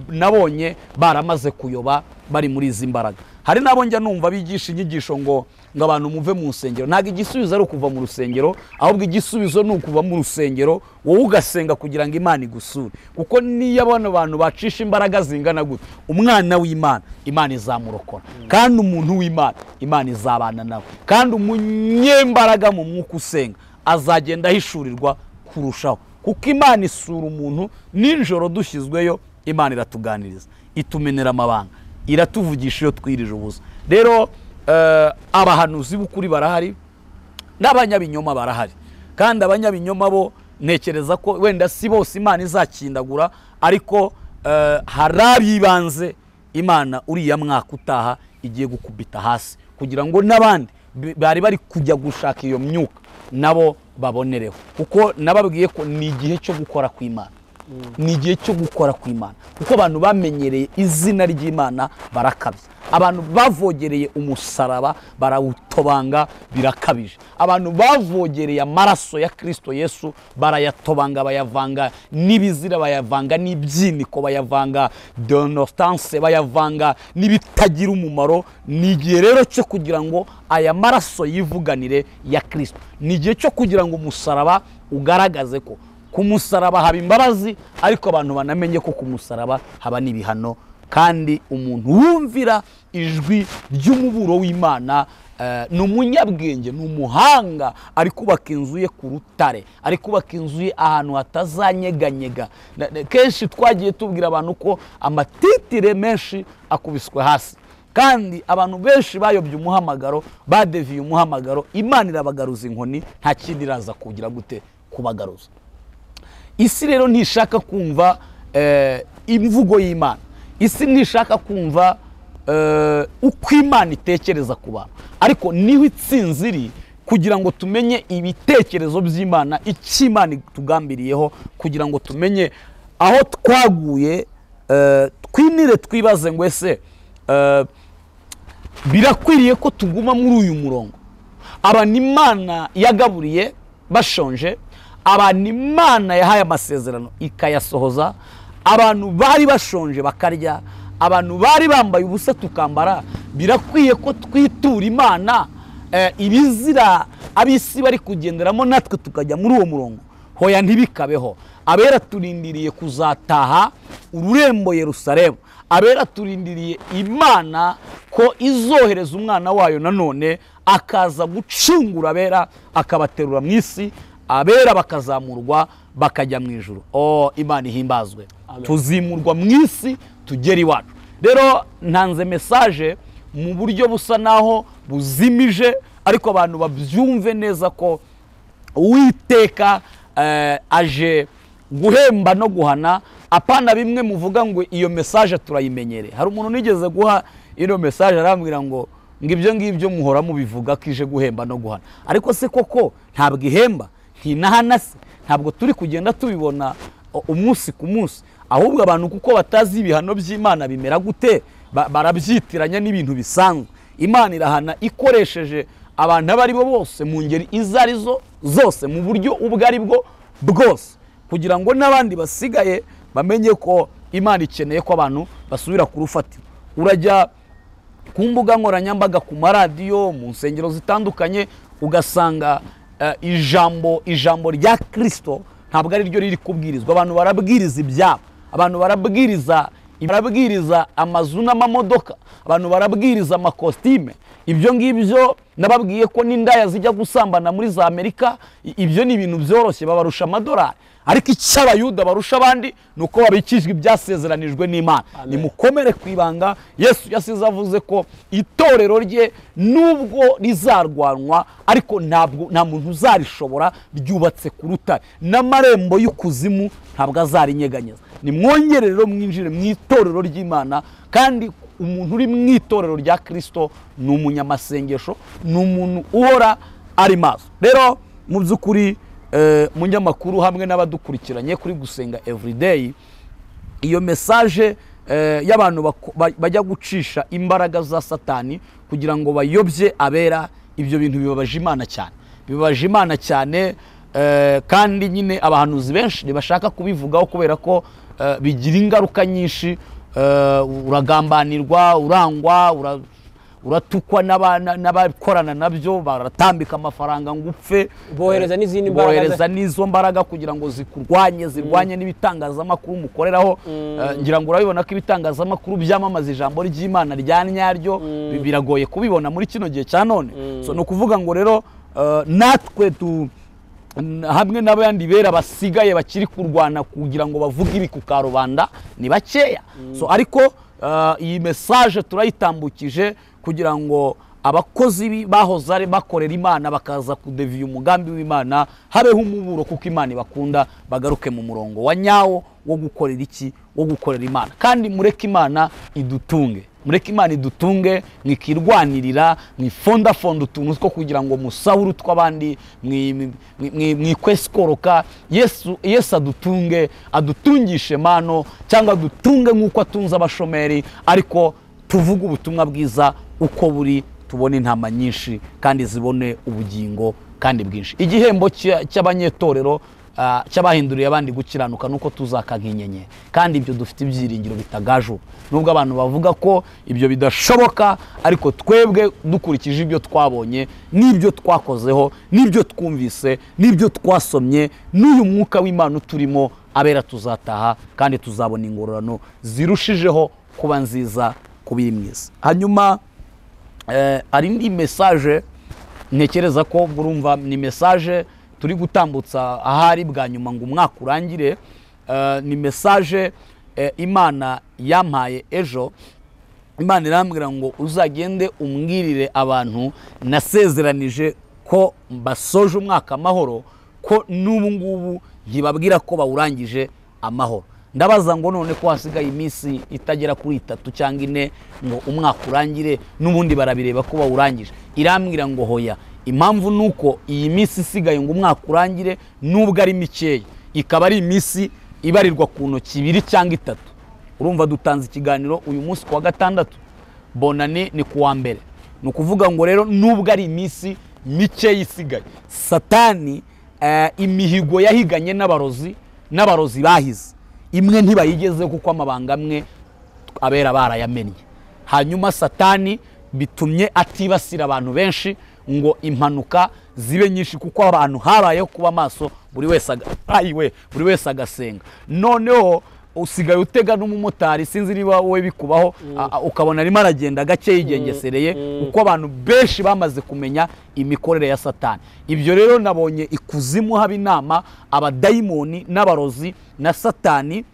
nabonye baramaze kuyoba bari muri izi mbaraga. Hari nabo njya numva bigisha inyigisho ngo abantu muve mu rusengero. Ntabwo igisubizo ari ukuva mu rusengero, ahubwo igisubizo ni ukuva mu rusengero wowe ugasenga kugira ngo Imana igusure. Kuko niyo abana abantu bacisha imbaraga zingana gute, umwana w'Imana Imana izamurokora, kandi umuntu w'Imana Imana izabana nawe, kandi umunyembaraga mu mwuka usenga azagenda ahishurirwa kurushaho. Kuko Imana isura umuntu nijoro dushyizweyo, Imana iratuganiriza, itumenera amabanga, iratuvugisha iyo twirije ubusa. Rero abahanuzi b'ukuri barahari n'abanyabinyoma barahari, kandi abanyabinyoma bo ntekereza ko wenda si bose Imana izakindagura, ariko hari abibanze Imana uriya mwaka utaha igiye gukubita hasi kugira ngo n'abandi bari bari kujya gushaka iyo myuka nabo babonereho. Kuko nababwiye ko ni igihe cyo gukora kw'Imana, ni igihe cyo gukora kw'Imana, kuko abantu bamenyereye izina ry'Imana barakabya, abantu bavogereye umusaraba barawutobanga birakabije, abantu bavogereye amaraso ya Kristo Yesu barayatobanga, bayavanga n'ibizira, bayavanga n'ibyiniko, bayavanga donostance, bayavanga n'ibitagira umumaro. Ni igihe rero cyo kugira ngo aya maraso yivuganire ya Kristo, ni igihe cyo kugira ngo umusaraba ugaragaze ko ku musaraba haba imbabazi, ariko abantu banamenye ko ku musaraba haba n'ibihano. Kandi umuntu wumvira ijwi ry'umuburo w'Imana ni umunyabwenge, ni umuhanga, ari kubaka inzu ye ku rutare, ari kubaka inzu ye ahantu hatazanyeganyega. Kenshi twagiye tubwira abantu ko amatitire menshi akubiswe hasi, kandi abantu benshi bayobye umuhamagaro, badeviye umuhamagaro, Imana irabagaruza inkoni, nta kindi iraza kugira gute kubagaruza. Isi rero ntishaka kumva imvugo y'Imana, isi ntishaka kumva uko Imana itekereza ku bantu, ariko niho itsinzi iri kugira ngo tumenye ibitekerezo by'Imana, icyo Imana tugambiriyeho, kugira ngo tumenye aho twaguye, twinire twibaze ngo ese birakwiriye ko tuguma muri uyu murongo. Abantu Imana yagaburiye bashonje, abantu Imana yahaye amasezerano ikayasohoza, abantu bari bashonje bakarya, abantu bari bambaye ubusa tukambara, birakwiye ko twitura Imana ibizira ab'isi bari kugenderamo natwe tukajya muri uwo murongo? Hoya, ntibikabeho. Abera turindiriye kuzataha ururembo Yerusalemu, abera turindiriye Imana ko izohereza umwana wayo nanone akaza gucungura abera, akabaterura mu isi, abera bakazamurwa bakajya mu ijuru. Imana ihimbazwe. Tuzimurwa mu isi tugera iwacu. Rero ntanze message mu buryo busa naho buzimije, ariko abantu babyumve neza ko Uwiteka aje guhemba no guhana. Apana bimwe muvuga ngo iyo message turayimenyereye. Hari umuntu nigeze guha iyo message arambwira ngo ibyo ngibyo muhora mubivuga ko ije guhemba no guhana, ariko se koko ntabwo ihemba, ntinahana se? Ntabwo turi kugenda tubibona umunsi ku munsi? Ahubwo abantu kuko batazi ibihano by'Imana bimera gute, barabyitiranya n'ibintu bisanzwe. Imana irahana ikoresheje abantu abari bo bose, mu ngeri izo arizo zose, mu buryo ubwo ari bwo bwose, kugira ngo n'abandi basigaye bamenye ko Imana ikeneye ko abantu basubira ku rufatiro. Urajya ku mbuga nkoranyambaga, ku maradiyo, mu nsengero zitandukanye, ugasanga ijambo rya Kristo ntabwo ari ryo riri kubwirizwa. Abantu barabwiriza ibyabo, abantu barabwiriza amazu n'amamodoka, abantu barabwiriza amakositime. Ibyo ngibyo nababwiye ko n'indaya zijya gusambana muri za Amerika, ibyo ni ibintu byoroshye, babarusha amadolari. Ariko icyo Abayuda barusha abandi ni uko babikijwe ibyasezeranijwe n'Imana. Nimukomere ku ibanga. Yesu yasize avuze ko itorero rye nubwo rizarwanwa, ariko nta muntu uzarishobora, ryubatse ku rutare, n'amarembo y'ikuzimu ntabwo azarinyeganyeza. Nimwongere rero mwinjire mu itorero ry'Imana, kandi umuntu uri mu itorero rya Kristo ni umunyamasengesho, ni umuntu uhora ari maso. Rero mu by'ukuri munyamakuru hamwe n'abadukurikiranye kuri Gusenga Everyday, iyo message y'abantu bajya gucisha imbaraga za Satani kugira ngo bayobye abera, ibyo bintu bibabaje Imana cyane, bibabaje Imana cyane. kandi nyine abahanuzi benshi ntibashaka kubivugaho kubera ko bigira ingaruka nyinshi. Uragambanirwa, urangwa, uratukwa n'abakorana nabyo, baratambika amafaranga ngo upfe, bohereza n'izo mbaraga kugira ngo zirwanye n'ibitangazamakuru mukoreraho. Ngira ngo urabibona ko ibitangazamakuru byamamaza ijambo ry'Imana rya nyaryo biragoye kubibona muri kino gihe cya none. So no kuvuga ngo rero natwe hamwe n'abandi bera basigaye bakiri kurwana kugira ngo bavuge ibi ku karubanda ni bakeya. So ariko iyi message turayitambukije kugira ngo abakozi bahoze bakorera Imana bakaza kudeviya umugambi w'Imana habeho umuburo, kuko Imana ibakunda, bagaruke mu murongo wa nyawo wo gukorera iki, wo gukorera Imana. Kandi mureke Imana idutunge, mureke Imana idutunge, mwikirwanirira, mwifondafonda utuntu two kugira ngo musahuru utw'abandi, mwikwesikoroka. Yesu adutungishe mano, cyangwa adutunge nk'uko atunze abashomeri, ariko tuvuge ubutumwa bwiza uko buri, tubone intama nyinshi kandi zibone ubugingo kandi bwinshi. Igihembo cy'abanyetorero cy'abahinduriye abandi gukiranuka nuko tuzaka nk'inyenyeri, kandi ibyo dufite ibyiringiro bitagaju. Nubwo abantu bavuga ko ibyo bidashoboka, ariko twebwe dukurikije ibyo twabonye n'ibyo twakozeho n'ibyo twumvise n'ibyo twasomye n'uyu mwuka w'Imana turimo, abera tuzataha kandi tuzabona ingororano zirushijeho kuba nziza kubiri mwiza. Hanyuma ari indi message ntekereza ko murumva, ni message turi gutambutsa ahari bwa nyuma ngo umwaka urangire. Ni message Imana yampaye ejo. Imana irambwira ngo uzagende umbwirire abantu nasezeranije ko basoje umwaka amahoro, ko n'ubu ngubu ntibabwira ko bawurangije amahoro. Ndabaza ngo none ko hasigaye iminsi itagera kuri 3 cyangwa 4 ngo umwaka urangire, n'ubundi barabireba ko bawurangije. Irambwira ngo hoya, impamvu nuko iyi minsi isigaye ngo umwaka urangire nubwo ari mikeya, ikaba ari iminsi ibarirwa ku ntoki 2 cyangwa 3. Urumva dutanze ikiganiro uyu munsi ku wa gatandatu, bonane ni ku wa mbere. Nukuvuga ngo rero nubwo ari iminsi mikeya isigaye, Satani imihigo yahiganye n'abarozi bahize, imwe ntibayigeze kuko amabanga amwe abera barayamennye. Hanyuma Satani bitumye atibasira abantu benshi ngo impanuka zibe nyinshi, kuko abantu habayeho kuba maso, buri wese agasenga. Noneho usigaye utega n'umumotari, sinzi niba wowe bikubaho, ukabona arimo aragenda gake yigengesereye, uko abantu benshi bamaze kumenya imikorere ya Satani. Ibyo rero nabonye ikuzimu haba inama, abadayimoni n'abarozi na Satani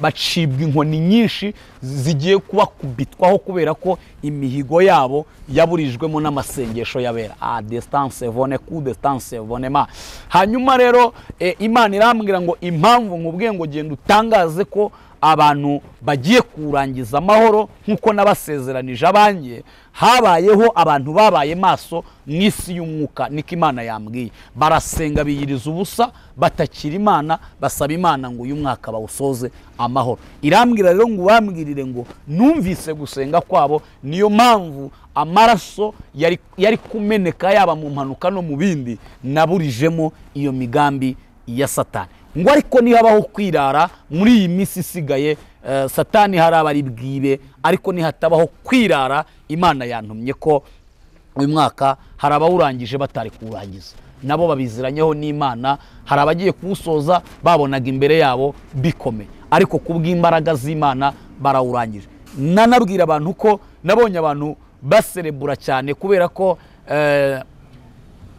bacibwa inkoni nyinshi zigiye kubakubitwaho, kubera ko imihigo yabo yaburijwemo n'amasengesho yabera. Distance vone ku distance vonema. Hanyuma rero Imana irambwira ngo impamvu nkubwiye ngo genda utangaze ko abantu bagiye kurangiza amahoro nkuko nabasezeranije abanjye, habayeho abantu babaye maso mw'isi y'umwuka, niko Imana yambwiye. Barasenga biyiriza ubusa, batakira Imana, basaba Imana ngo uyu mwaka bawusoze amahoro. Irambwira rero ngo bambwirire ngo numvise gusenga kwabo, niyo mpamvu amaraso yari kumeneka yaba mu mpanuka no mu bindi, naburijemo iyo migambi ya Satani. Ngo ariko nihabaho kwirara muri iyi minsi isigaye, Satani harabari bwibe, ariko nihatabaho kwirara, Imana yantumye ko uyu mwaka harabawurangije batari kurangiza. Nabo babiziranyeho n'Imana, harabagiye kuwusoza babonaga imbere yabo bikomeye, ariko kubw'imbaraga z'Imana barawurangije. Nanabwira abantu ko nabonye abantu baserebura cyane, kubera ko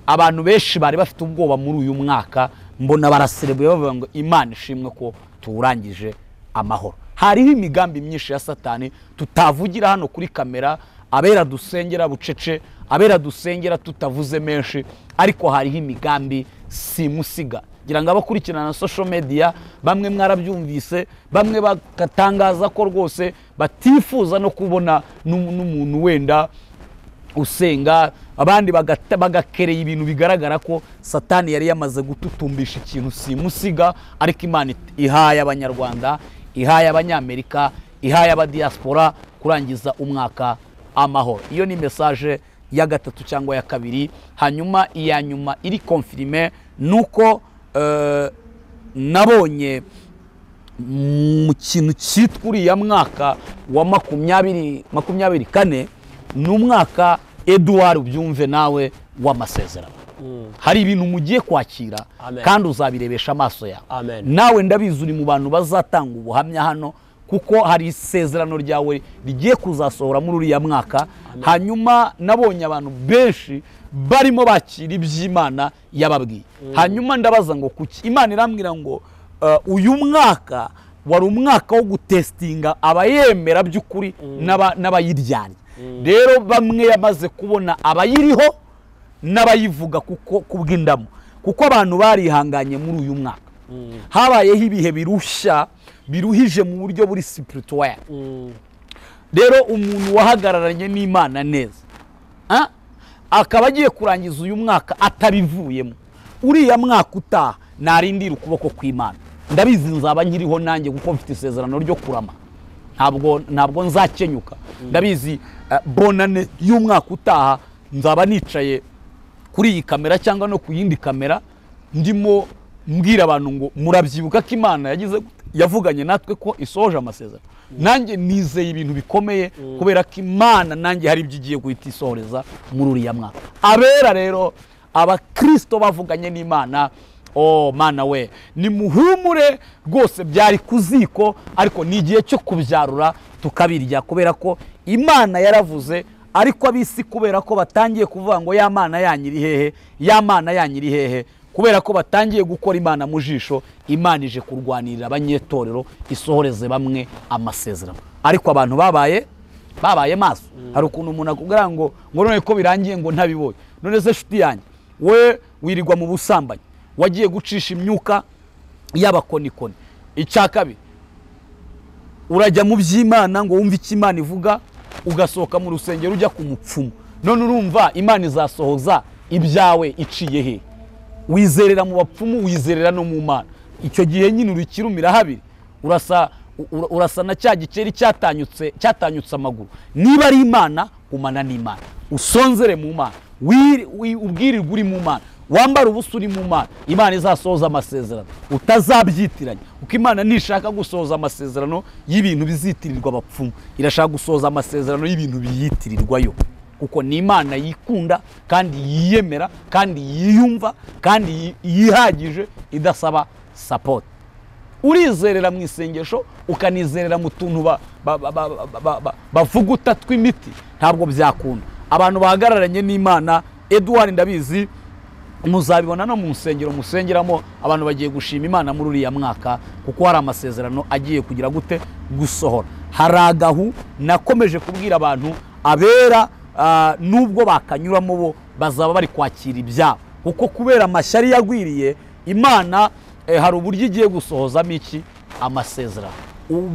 abantu benshi bari bafite ubwoba muri uyu mwaka, mbona baraserebuye bavuga ngo Imana ishimwe ko tuwurangije amahoro. Hariho imigambi myinshi ya Satani tutavugira hano kuri kamera, abera dusengera bucece, abera dusengera tutavuze menshi, ariko hariho imigambi simusiga. Ngira ngo abakurikirana social media bamwe mwarabyumvise, bamwe bagatangaza ko rwose batifuza no kubona n'umuntu wenda usenga, abandi bagakereye ibintu bigaragara ko Satani yari yamaze gututumbisha ikintu simusiga, ariko Imana ihaye abanyarwanda, ihaye abanyamerika, ihaye abadiaspora kurangiza umwaka amahoro. Iyo ni message ya gatatu cyangwa ya kabiri. Hanyuma iya nyuma iri confirme nuko nabonye mu kintu cyitwa uriya mwaka wa 2024 ni umwaka Edouard ubyumve nawe w'amasezerano. Hari ibintu mugiye kwakira kandi uzabirebesha amaso yawe. Nawe ndabizi uri mu bantu bazatanga ubuhamya hano, kuko hari isezerano ryawe rigiye kuzasohora muri uriya mwaka. Hanyuma nabonye abantu benshi barimo bakira iby'Imana yababwiye. Hanyuma ndabaza ngo kuki Imana irambwira ngo uyu mwaka wari umwaka wo gutestinga abayemera by'ukuri n'abayiryanye. Rero bamwe yamaze kubona abayiriho n'abayivuga kuko kubw'indamo, kuko abantu barihanganye muri uyu mwaka. Habayeho ibihe biruhije mu buryo buri spirituel. Rero umuntu wahagararanye n'Imana neza akaba agiye kurangiza uyu mwaka atabivuyemo, uriya mwaka utaha narindira ukuboko kw'Imana. Ndabizi nzaba nkiriho nanjye kuko mfite isezerano ryo kurama, ntabwo nzakenyuka. Ndabizi bonane y'umwaka utaha nzaba nicaye kuri iyi kamera cyangwa no ku yindi kamera ndimo mbwira abantu ngo murabyibuka ko Imana yavuganye natwe ko isohoje amasezerano. Nanjye nizeye ibintu bikomeye kubera ko Imana nanjye hari ibyo igiye guhita isohoreza muri uriya mwaka. Abera rero abakristo bavuganye n'Imana, Mana we ni muhumure rwose, byari kuziko ariko ni igihe cyo kubyarura tukabirya, kubera ko Imana yaravuze. Ariko abisi kubera ko batangiye kuvuga ngo ya Mana yanyiri hehe, ya Mana yanyiri hehe, kubera ko batangiye gukora Imana mu jisho, Imana ije kurwanirira abanyetorero isohoreze bamwe amasezerano. Ariko abantu babaye maso. Hari ukuntu umuntu akubwira ngo none ko birangiye ngo ntabibonye. None se shuti yanjye, we wirirwa mu busambanyi, wagiye gucisha imyuka y'abakonikoni. Icya kabiri, urajya mu by'Imana ngo wumve icyo Imana ivuga, ugasohoka mu rusengero ujya ku mupfumu. None urumva Imana izasohoza ibyawe iciye he? Wizerera mu bapfumu, wizerera no mu Mana. Icyo gihe nyine urikirumira habiri, urasa na cya gikeri cyatanyutse amaguru. Niba ari Imana, umana n'Imana, usonzere mu Mana, ubwirirwe uri mu Mana, wambara ubusa uri mu Mana. Imana izasohoza amasezerano, utazabyitiranya, kuko Imana ntishaka gusohoza amasezerano y'ibintu bizitirirwa abapfumu, irashaka gusohoza amasezerano y'ibintu biyitirirwayo, kuko ni Imana yikunda kandi yiyemera kandi yiyumva kandi yihagije, idasaba support. Urizerera mu isengesho, ukanizerera mu tuntu bavuguta tw'imiti, ntabwo byakunda. Abantu bahagararanye n'Imana, Edouard ndabizi muzabibona no mu nsengero musengeramo, abantu bagiye gushima Imana muri uriya mwaka, kuko hari amasezerano agiye kugira gute gusohora. Hari agahu nakomeje kubwira abantu, abera nubwo bakanyuramo bo bazaba bari kwakira ibyabo, kuko kubera amashyari yagwiriye Imana hari uburyo igiye gusohozamo iki amasezerano.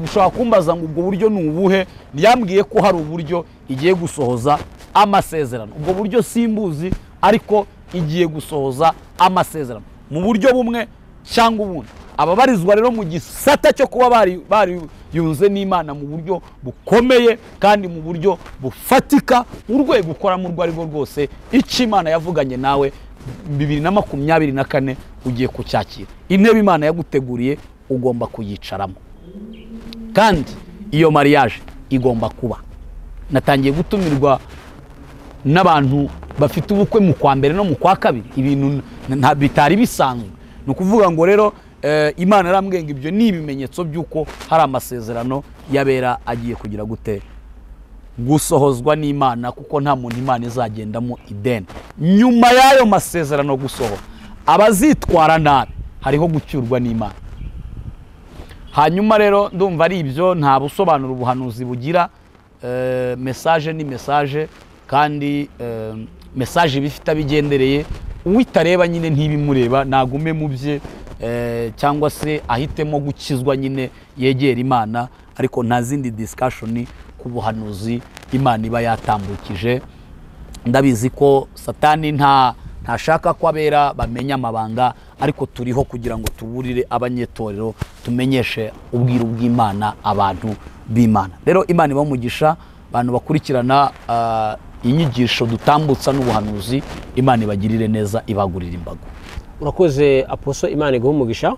Ushobora kumbaza ngo ubwo buryo ni ubuhe? Yambwiye ko hari uburyo igiye gusohoza amasezerano. Ubwo buryo simbuzi, ariko igiye gusohoza amasezerano mu buryo bumwe cyangwa ubundi. Ababarizwa rero mu gisata cyo kuba bari yunze n'Imana mu buryo bukomeye kandi mu buryo bufatika, urwego ukoramo urwo ari rwo rwose, icyo Imana yavuganye nawe 2024 ugiye kucyakira. Intebe Imana yaguteguriye ugomba kuyicaramo, kandi iyo mariage igomba kuba. Natangiye gutumirwa n'abantu bafite ubukwe mu kwa mbere no mu kwa kabiri, ibintu bitari bisanzwe. Ni ukuvuga ngo rero Imana yarambwiye ngo ibyo ni ibimenyetso by'uko hari amasezerano yabera agiye kugira gute gusohozwa n'Imana, kuko nta muntu Imana izagendamo ideni. Nyuma y'ayo masezerano gusohora, abazitwara nabi hariho gucyurwa n'Imana. Hanyuma rero ndumva ari ibyo, nta busobanuro ubuhanuzi bugira. Message ni message, kandi message bifite abigendereye. Uwitareba nyine ntibimureba, nagume mu bye, cyangwa se ahitemo gukizwa nyine yegera Imana, ariko nta zindi discussion ku buhanuzi Imana iba yatambukije. Ndabizi ko Satani ntashaka ko abera bamenya amabanga, ariko turiho kugira ngo tuburire abanyetorero, tumenyeshe ubwiru bw'Imana abantu b'Imana. Rero Imana ibamugisha abantu bakurikirana inyigisho dutambutsa n'ubuhanuzi, Imana ibagirire neza, ibagurira imbago. Urakoze Aposo, Imana iguhe umugisha.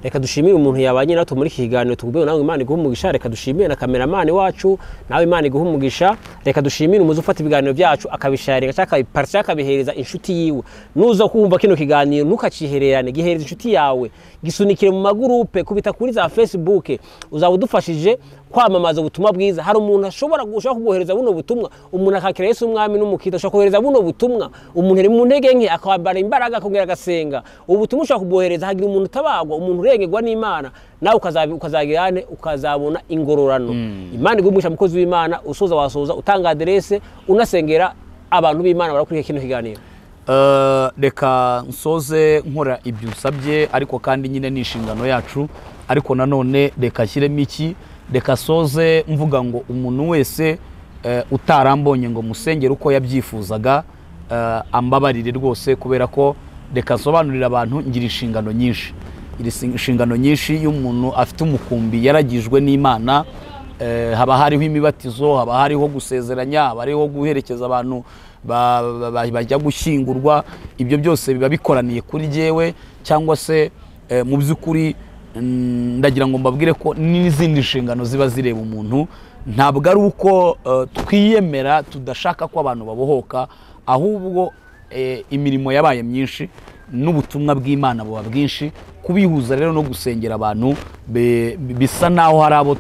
Reka dushimire umuntu yabanye natwe muri iki kiganiro, tugubwe nawe Imana iguhe umugisha. Reka dushimire na cameraman wacu, nawe Imana iguhe umugisha. Reka dushimire umuzi ufata ibiganiro byacu akabisharinga cyangwa akabipartage akabihereza inshuti yiwe. Nuza kumva kino kiganiro ntukacihererane, gihereza inshuti yawe, gisunikire mu magurupe, kubita kuri za Facebook, uzaba udufashije kwamamaza ubutumwa bwiza. Hari umuntu ashobora kuguhereza buno butumwa, umuntu akakira Yesu umwami n'umukito, ashobora kuguhereza buno butumwa, umuntu ari mu ntege nke akabara imbaraga akongera agasenga, ubutumwa ushobora kuguhereza hagira umuntu utabagwa, umuntu urengerwa n'Imana, nawe ukazagirane ukazabona ingororano. Imana igumisha mukozi w'Imana, usoza wasoza utanga adresse unasengera abantu b'Imana barakuriye kino kiganiro. Reka nsoze nkora ibyo usabye, ariko kandi nyine ni inshingano yacu, ariko nanone reka shyiremo iki, reka soze mvuga ngo umuntu wese utarambonye ngo musengere uko yabyifuzaga ambabarire rwose, kubera ko reka sobanurira abantu ngira inshingano nyinshi. Inshingano nyinshi y'umuntu afite umukumbi yaragijwe n'Imana, haba hariho imibatizo, haba hariho gusezeranya, haba hariho guherekeza abantu bajya gushyingurwa. Ibyo byose biba bikoraniye kuri jewe, cyangwa se mu by'ukuri ndagira ngo mbabwire ko n'izindi nshingano ziba zireba umuntu. Ntabwo ari uko twiyemera tudashaka ko abantu babohoka, ahubwo imirimo yabaye myinshi n'ubutumwa bw'Imana buba bwinshi. Kubihuza rero no gusengera abantu bisa naho hari abo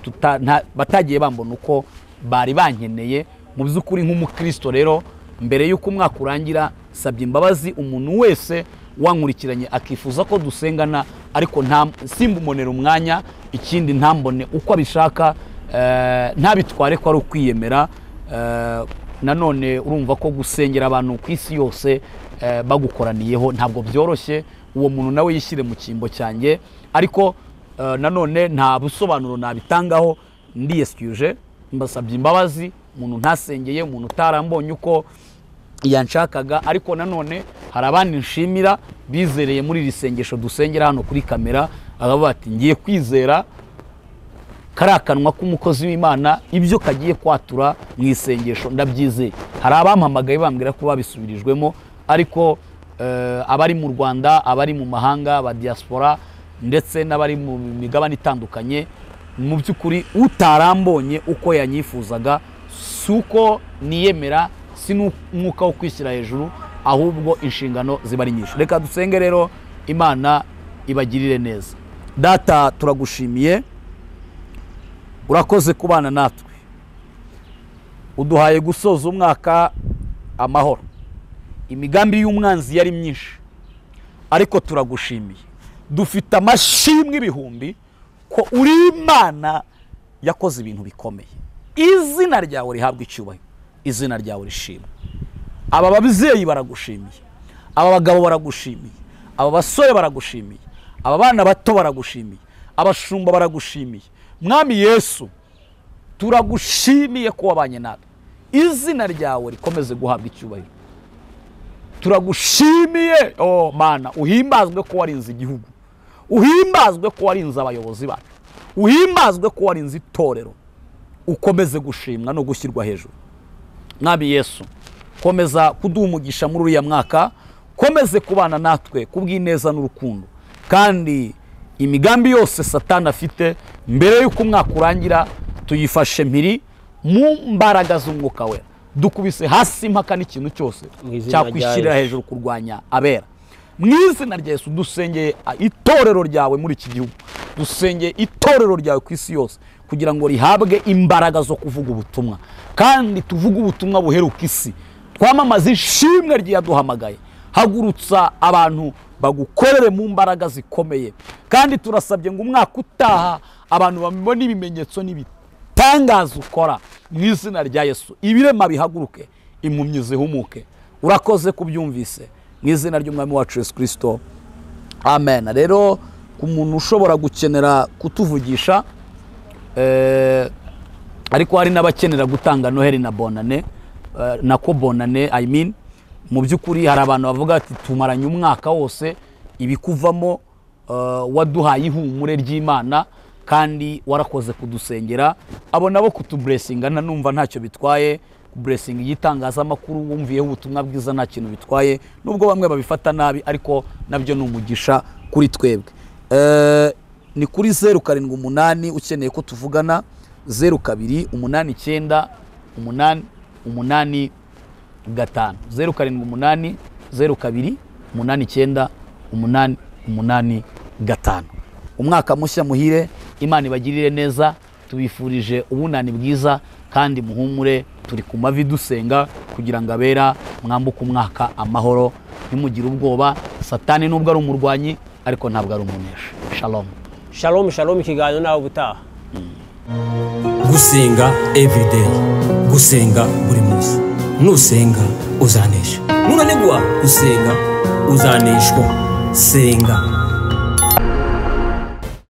batagiye bambona uko bari bankeneye. Mu by'ukuri nk'umukristo rero, mbere y'uko umwaka urangira, sabye imbabazi umuntu wese wankurikiranye akifuza ko dusengana, ariko simbumonera umwanya, ikindi ntambone uko abishaka, ntabitware ko ari ukwiyemera. Nanone urumva ko gusengera abantu ku isi yose bagukoraniyeho ntabwo byoroshye, uwo muntu nawe yishyire mu cyimbo cyanjye, ariko nanone nta busobanuro nabitangaho. Ndiyeskyuje, mbasabye imbabazi umuntu ntasengeye, umuntu utarambonye uko yanshakaga, ariko nanone hari abandi nshimira bizereye muri iri sengesho dusengera hano kuri kamera, akavuga ati ngiye kwizera karakanwa k'umukozi w'Imana, ibyo kagiye kwatura mu isengesho ndabyizeye. Hari abampamagaye bambwira ko babisubirijwemo, ariko abari mu Rwanda, abari mu mahanga, aba diaspora ndetse n'abari mu migabane itandukanye, mu by'ukuri utarambonye uko yanyifuzaga, suko niyemera, si n'umwuka wo kwishyira hejuru, ahubwo inshingano ziba ari nyinshi. Reka dusenge rero, Imana ibagirire neza. Data, turagushimiye, urakoze kubana natwe, uduhaye gusoza umwaka amahoro. Imigambi y'umwanzi yari myinshi, ariko turagushimiye, dufite amashimwe ibihumbi ko uri Imana yakoze ibintu bikomeye. Izina ryawe rihabwa icyubahiro, izina ryawe rishimwe. Aba babyeyi baragushimiye, aba bagabo baragushimiye, aba basore baragushimiye, aba bana bato baragushimiye, abashumba baragushimiye. Mwami Yesu, turagushimiye ko wabanye natwe, izina ryawe rikomeze guhabwa icyubahiro. Turagushimiye Mana, uhimbazwe ko warinze igihugu, uhimbazwe ko warinze abayobozi bacu, uhimbazwe ko warinze itorero, ukomeze gushimwa no gushyirwa hejuru. Mwami Yesu, komeza kuduha umugisha muri uriya mwaka, komeze kubana natwe kubw'ineza n'urukundo, kandi imigambi yose Satani afite mbere y'uko umwaka urangira tuyifashe mpiri mu mbaraga z'umwuka wera. Dukubise hasi impaka n'ikintu cyose cyakwishyirira hejuru kurwanya abera. Mu izina rya Yesu dusengeye itorero ryawe muri iki gihugu, dusengeye itorero ryawe ku isi yose, kugira ngo rihabwe imbaraga zo kuvuga ubutumwa, kandi tuvuge ubutumwa buheruka isi, twamamaze ishimwe ryaduhamagaye. Hagurutsa abantu bagukorere mu mbaraga zikomeye, kandi turasabye ngo umwaka utaha abantu babone ibimenyetso n'ibitangaza ukora mu izina rya Yesu. Ibirema bihaguruke, impumyi zihumuke. Urakoze kubyumvise mu izina ry'Umwami wacu Yesu Kristo, amen. Rero ku muntu ushobora gukenera kutuvugisha, ariko hari n'abakenera gutanga Noheli na Bonane, nako Bonane I mean, mu by'ukuri hari abantu bavuga ati tumaranye umwaka wose ibikuvamo, waduhaye ihumure ry'Imana, kandi warakoze kudusengera, abo nabo kutuburesinga numva ntacyo bitwaye. Blessing y'itangazamakuru wumviyeho ubutumwa bwiza nta kintu bitwaye, nubwo bamwe babifata nabi, ariko nabyo ni umugisha kuri twebwe. Ni kuri 078 ukeneye ko tuvugana, 0289 885 078 02 89 885. Umwaka mushya muhire, Imana ibagirire neza, tubifurije ubunani bwiza kandi muhumure, turi ku mavi dusenga kugira ngo abera mwambuka umwaka amahoro. Ntimugire ubwoba, Satani nubwo ari umurwanyi ariko ntabwo ari umunesha. Shalom. Shalom, shalom, ikiganiro nawe ubutaha. Gusenga everyday, gusenga buri munsi. Nusenga uzanesha, nunanigwa gusenga uzaneshwa. Senga.